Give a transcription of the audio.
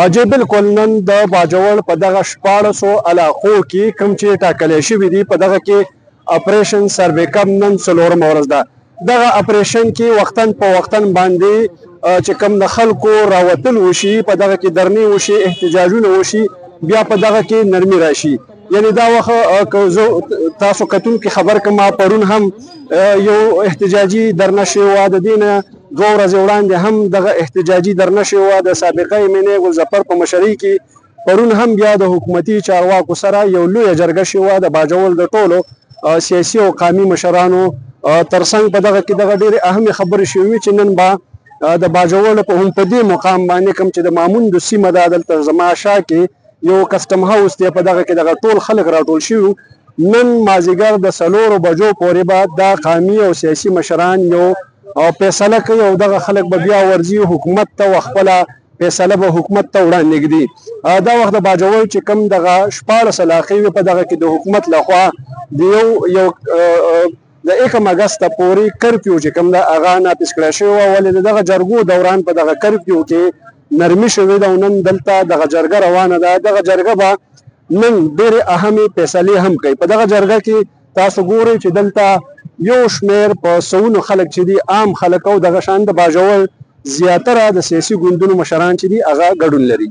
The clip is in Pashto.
اجي بالکل نن د باجوړ په دغه 1400 علاقو کې کوم چې ټاکلې شوي دي په دغه کې اپریشن سروې کم نن څلورمه ورځ ده. دغه اپریشن کې وختن په وختن باندې چې کوم د خلکو راوتل وشي په دغه کې درنې وشي احتجاجونه وشي بیا په دغه کې نرمي راشي. یعنی دا وخت تاسو کتونکي خبر کما پرون هم یو احتجاجي درنه شوی و د دې نه 2 ورځې وړاندې هم دغه احتجاجي درنه شوی و د سابقه امینې ګلظفر په مشرۍ کې. پرون هم بیا د حکومتي چارواکو سره یو لویه جرګه شوې وه د باجوړ د ټولو سیاسي او قومي مشرانو ترڅنګ په دغه کې دغه ډېرې اهمې خبرې شوې وې چې نن به د باجوړ په هم په دې مقام باندې کوم چې د ماموند سیمه ده دلته زما شا کې یو کسټم هاوس دی په دغه کې دغه ټول خلک راټول شوي. نن مازدیګر د 4 بجو پورې به دا قومي او سیاسي مشران یو فیصله کوي او دغه خلک به بیا ورځي حکومت ته او خپله فیصله به حکومت ته وړاندې ږدي. دا وخت د باجوړ چې کوم دغه 14 علاقې وي په دغه کې د حکومت لخوا د یو د 1 اګست پورې کرفیو چې کوم د هغه نافذ کړی شوی وه ولې د دغه جرګو دوران په دغه کرفیو کې نرمي شوې ده او نن دلته دغه جرګه روانه ده. دغه جرګه به نن ډېرې اهمې فیصلې هم کوي. په دغه جرګه کې تاسو ګورئ چې دلته یو شمېر په سوونو خلک چې دي عام خلک او دغه شان د باجوړ زیاتره د سیاسي ګوندونو مشران چې دي هغه ګډون لري.